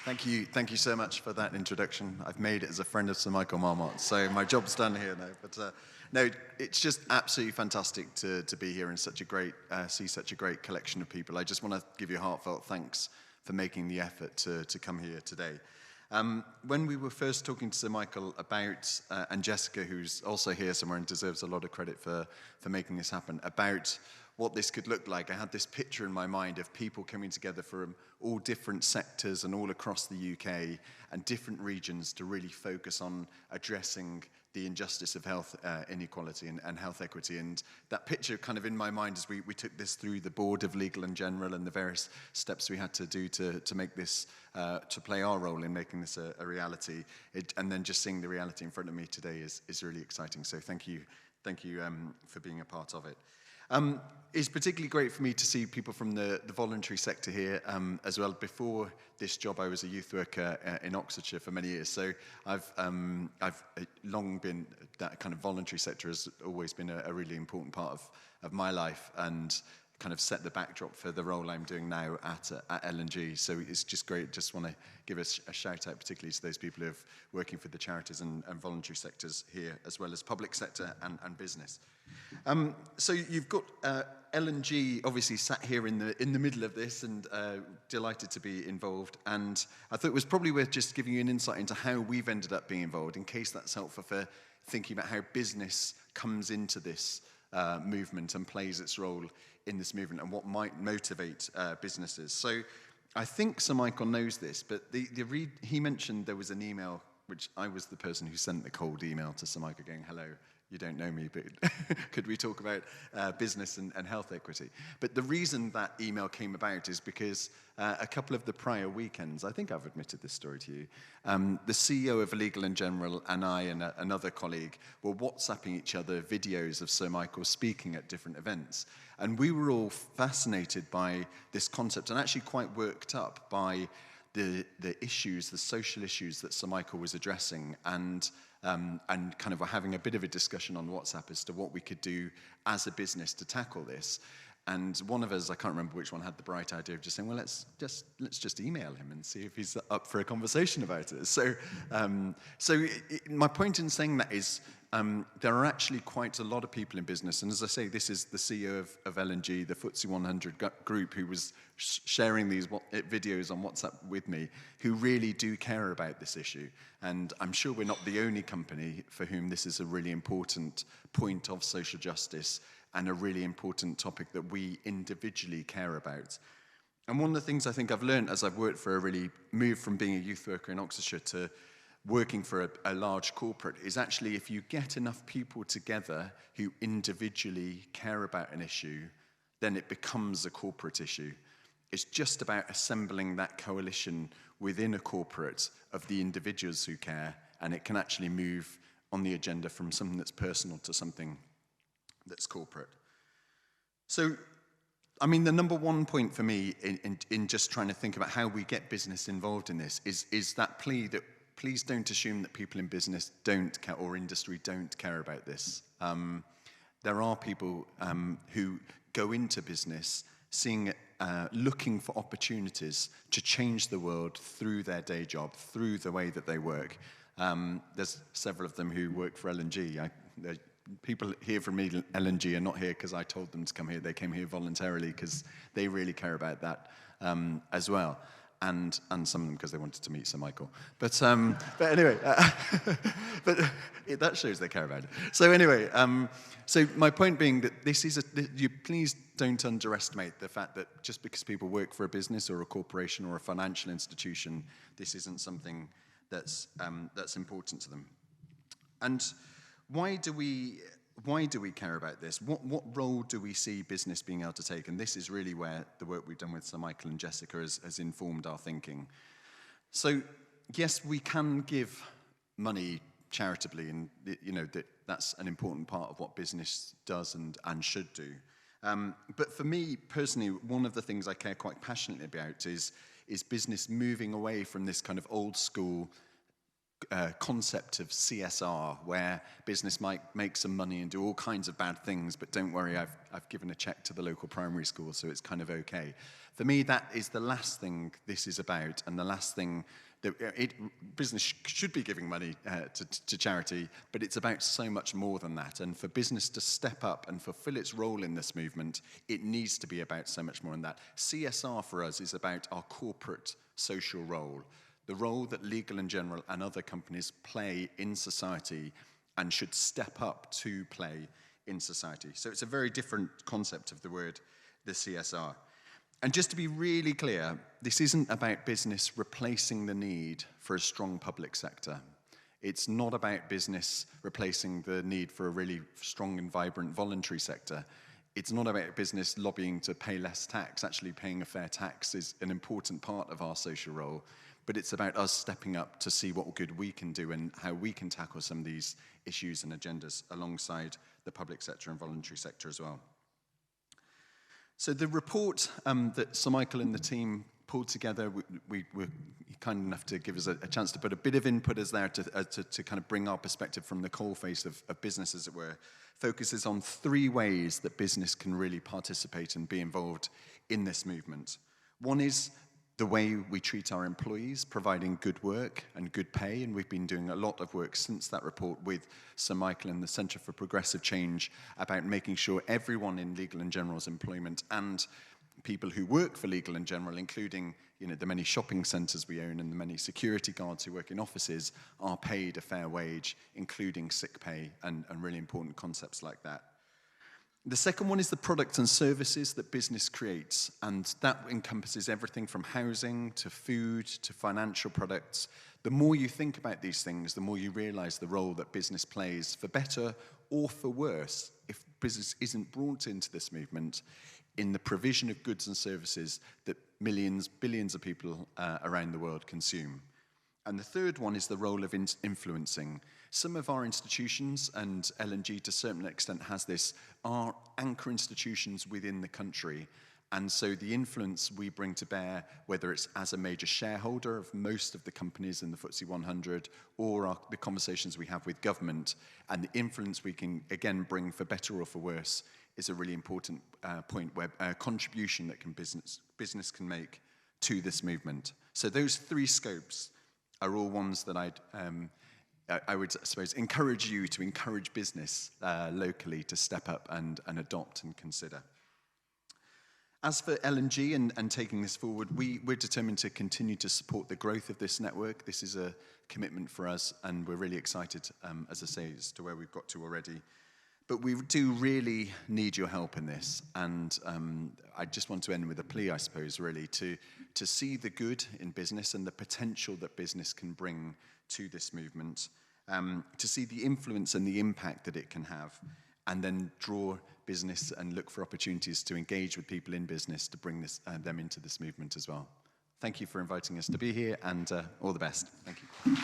Thank you so much for that introduction. I've made it as a friend of Sir Michael Marmot, so my job's done here now. But no, it's just absolutely fantastic to be here and see such a great collection of people. I just want to give you a heartfelt thanks for making the effort to come here today. When we were first talking to Sir Michael about, and Jessica, who's also here somewhere and deserves a lot of credit for making this happen, about what this could look like, I had this picture in my mind of people coming together from all different sectors and all across the UK and different regions to really focus on addressing the injustice of health inequality and health equity. And that picture kind of in my mind as we took this through the board of Legal and General and the various steps we had to do to make this, to play our role in making this a reality. And then just seeing the reality in front of me today is really exciting. So thank you for being a part of it. It's particularly great for me to see people from the voluntary sector here as well. Before this job, I was a youth worker in Oxfordshire for many years, so I've long been, that kind of voluntary sector has always been a really important part of my life and kind of set the backdrop for the role I'm doing now at L&G. So it's just great. Just want to give a shout out particularly to those people who are working for the charities and voluntary sectors here, as well as public sector and business. So you've got L&G obviously sat here in the middle of this, and delighted to be involved. And I thought it was probably worth just giving you an insight into how we've ended up being involved, in case that's helpful for thinking about how business comes into this movement and plays its role in this movement and what might motivate businesses. So I think Sir Michael knows this, but he mentioned there was an email, which I was the person who sent the cold email to Sir Michael going, hello, you don't know me, but could we talk about business and health equity? But the reason that email came about is because a couple of the prior weekends, I think I've admitted this story to you, the CEO of Legal and General and I and another colleague were WhatsApping each other videos of Sir Michael speaking at different events. And we were all fascinated by this concept and actually quite worked up by the issues, the social issues that Sir Michael was addressing, and kind of having a bit of a discussion on WhatsApp as to what we could do as a business to tackle this. And one of us, I can't remember which one, had the bright idea of just saying, well, let's just email him and see if he's up for a conversation about it. So, my point in saying that is there are actually quite a lot of people in business, and as I say, this is the CEO of L&G, the FTSE 100 group, who was sharing these videos on WhatsApp with me, who really do care about this issue. And I'm sure we're not the only company for whom this is a really important point of social justice and a really important topic that we individually care about. And one of the things I think I've learned as I've worked for moved from being a youth worker in Oxfordshire to working for a large corporate, is actually if you get enough people together who individually care about an issue, then it becomes a corporate issue. It's just about assembling that coalition within a corporate of the individuals who care, and it can actually move on the agenda from something that's personal to something that's corporate. So, I mean, the number one point for me in just trying to think about how we get business involved in this is that plea that please don't assume that people in business don't care, or industry don't care about this. There are people who go into business looking for opportunities to change the world through their day job, through the way that they work. There's several of them who work for L&G. People here from L&G are not here because I told them to come here. They came here voluntarily because they really care about that as well. And some of them because they wanted to meet Sir Michael. But anyway, but that shows they care about it. So anyway, so my point being that this is you please don't underestimate the fact that just because people work for a business or a corporation or a financial institution, this isn't something that's important to them. And why do we care about this? What role do we see business being able to take? And this is really where the work we've done with Sir Michael and Jessica has informed our thinking. So, yes, we can give money charitably, and that's an important part of what business does and should do. But for me personally, one of the things I care quite passionately about is business moving away from this kind of old school concept of CSR, where business might make some money and do all kinds of bad things, but don't worry, I've given a check to the local primary school, so it's kind of okay. For me, that is the last thing this is about, and the last thing that business should be giving money to charity, but it's about so much more than that. And for business to step up and fulfill its role in this movement, it needs to be about so much more than that. CSR for us is about our corporate social role, the role that Legal & General and other companies play in society and should step up to play in society. So it's a very different concept of the word, the CSR. And just to be really clear, this isn't about business replacing the need for a strong public sector. It's not about business replacing the need for a really strong and vibrant voluntary sector. It's not about business lobbying to pay less tax. Actually, paying a fair tax is an important part of our social role. But it's about us stepping up to see what good we can do and how we can tackle some of these issues and agendas alongside the public sector and voluntary sector as well. So the report that Sir Michael and the team pulled together, we were kind enough to give us a chance to put a bit of input as there to kind of bring our perspective from the coalface of business, as it were, focuses on 3 ways that business can really participate and be involved in this movement. One is the way we treat our employees, providing good work and good pay, and we've been doing a lot of work since that report with Sir Michael and the Centre for Progressive Change about making sure everyone in Legal & General's employment and people who work for Legal & General, including the many shopping centres we own and the many security guards who work in offices, are paid a fair wage, including sick pay and really important concepts like that. The second one is the products and services that business creates, and that encompasses everything from housing to food to financial products. The more you think about these things, the more you realise the role that business plays, for better or for worse, if business isn't brought into this movement, in the provision of goods and services that millions, billions of people around the world consume. And the third one is the role of influencing. Some of our institutions, and L&G to a certain extent has this, are anchor institutions within the country. And so the influence we bring to bear, whether it's as a major shareholder of most of the companies in the FTSE 100, or the conversations we have with government, and the influence we can, again, bring for better or for worse, is a really important point where contribution that business can make to this movement. So those 3 scopes are all ones that I would, I suppose, encourage you to encourage business locally to step up and adopt and consider. As for L&G and taking this forward, we're determined to continue to support the growth of this network. This is a commitment for us, and we're really excited, as I say, as to where we've got to already. But we do really need your help in this, and I just want to end with a plea, I suppose, really, to see the good in business and the potential that business can bring to this movement, to see the influence and the impact that it can have, and then draw business and look for opportunities to engage with people in business to bring them into this movement as well. Thank you for inviting us to be here, and all the best. Thank you.